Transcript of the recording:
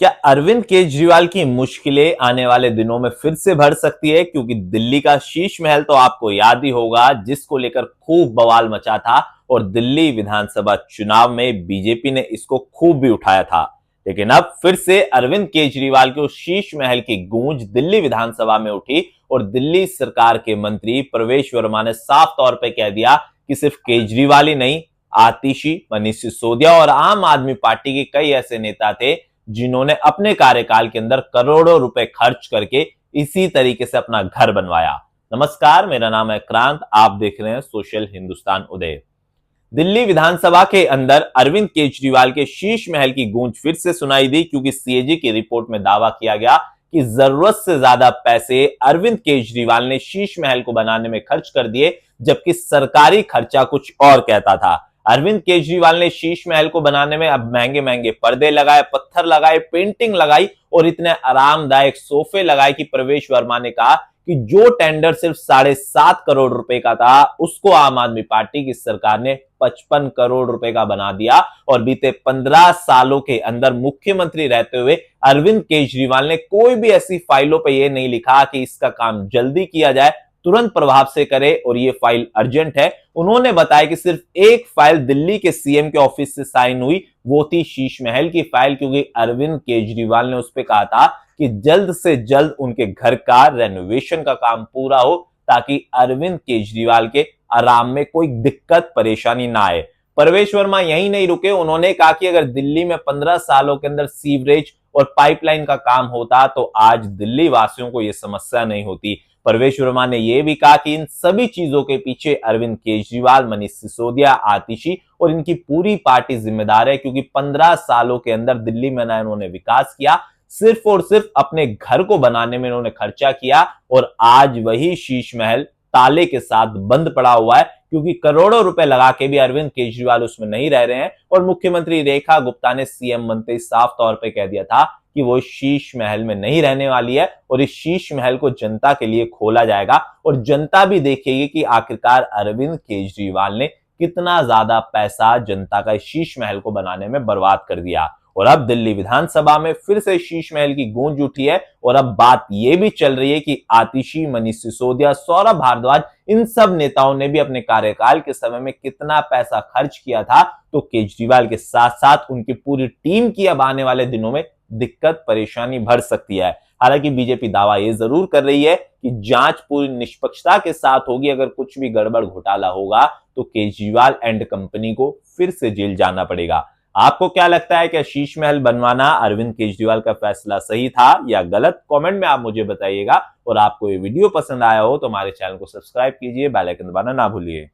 क्या अरविंद केजरीवाल की मुश्किलें आने वाले दिनों में फिर से बढ़ सकती है? क्योंकि दिल्ली का शीश महल तो आपको याद ही होगा, जिसको लेकर खूब बवाल मचा था और दिल्ली विधानसभा चुनाव में बीजेपी ने इसको खूब भी उठाया था। लेकिन अब फिर से अरविंद केजरीवाल के उस शीश महल की गूंज दिल्ली विधानसभा में उठी और दिल्ली सरकार के मंत्री प्रवेश वर्मा ने साफ तौर पर कह दिया कि सिर्फ केजरीवाल ही नहीं, आतिशी, मनीष सिसोदिया और आम आदमी पार्टी के कई ऐसे नेता थे जिन्होंने अपने कार्यकाल के अंदर करोड़ों रुपए खर्च करके इसी तरीके से अपना घर बनवाया। नमस्कार, मेरा नाम है क्रांत, आप देख रहे हैं सोशल हिंदुस्तान उदय। दिल्ली विधानसभा के अंदर अरविंद केजरीवाल के शीश महल की गूंज फिर से सुनाई दी, क्योंकि सीएजी की रिपोर्ट में दावा किया गया कि जरूरत से ज्यादा पैसे अरविंद केजरीवाल ने शीश महल को बनाने में खर्च कर दिए, जबकि सरकारी खर्चा कुछ और कहता था। अरविंद केजरीवाल ने शीश महल को बनाने में अब महंगे महंगे पर्दे लगाए, पत्थर लगाए, पेंटिंग लगाई और इतने आरामदायक सोफे लगाए कि प्रवेश वर्मा ने कहा कि जो टेंडर सिर्फ 7.5 करोड़ रुपए का था, उसको आम आदमी पार्टी की सरकार ने 55 करोड़ रुपए का बना दिया। और बीते 15 सालों के अंदर मुख्यमंत्री रहते हुए अरविंद केजरीवाल ने कोई भी ऐसी फाइलों पर यह नहीं लिखा कि इसका काम जल्दी किया जाए, तुरंत प्रभाव से करे और ये फाइल अर्जेंट है। उन्होंने बताया कि सिर्फ एक फाइल दिल्ली के सीएम के ऑफिस से साइन हुई, वो थी शीश महल की फाइल, क्योंकि अरविंद केजरीवाल ने उस पर कहा था कि जल्द से जल्द उनके घर का रेनोवेशन का काम पूरा हो, ताकि अरविंद केजरीवाल के आराम में कोई दिक्कत परेशानी ना आए। प्रवेश वर्मा यही नहीं रुके, उन्होंने कहा कि अगर दिल्ली में 15 सालों के अंदर सीवरेज और पाइपलाइन का काम होता तो आज दिल्ली वासियों को यह समस्या नहीं होती। प्रवेश वर्मा ने यह भी कहा कि इन सभी चीजों के पीछे अरविंद केजरीवाल, मनीष सिसोदिया, आतिशी और इनकी पूरी पार्टी जिम्मेदार है, क्योंकि 15 सालों के अंदर दिल्ली में ना इन्होंने विकास किया, सिर्फ और सिर्फ अपने घर को बनाने में इन्होंने खर्चा किया और आज वही शीश महल ताले के साथ बंद पड़ा हुआ है, क्योंकि करोड़ों रुपए लगा के भी अरविंद केजरीवाल उसमें नहीं रह रहे हैं। और मुख्यमंत्री रेखा गुप्ता ने सीएम बनते ही साफ तौर पे कह दिया था कि वो शीश महल में नहीं रहने वाली है और इस शीश महल को जनता के लिए खोला जाएगा और जनता भी देखेगी कि आखिरकार अरविंद केजरीवाल ने कितना ज्यादा पैसा जनता का इस शीश महल को बनाने में बर्बाद कर दिया। और अब दिल्ली विधानसभा में फिर से शीश महल की गूंज उठी है और अब बात यह भी चल रही है कि आतिशी, मनीष सिसोदिया, सौरभ भारद्वाज, इन सब नेताओं ने भी अपने कार्यकाल के समय में कितना पैसा खर्च किया था, तो केजरीवाल के साथ साथ उनकी पूरी टीम की अब आने वाले दिनों में दिक्कत परेशानी बढ़ सकती है। हालांकि बीजेपी दावा यह जरूर कर रही है कि जांच पूरी निष्पक्षता के साथ होगी, अगर कुछ भी गड़बड़ घोटाला होगा तो केजरीवाल एंड कंपनी को फिर से जेल जाना पड़ेगा। आपको क्या लगता है, क्या शीश महल बनवाना अरविंद केजरीवाल का फैसला सही था या गलत? कमेंट में आप मुझे बताइएगा। और आपको ये वीडियो पसंद आया हो तो हमारे चैनल को सब्सक्राइब कीजिए, बेल आइकन दबाना ना भूलिए।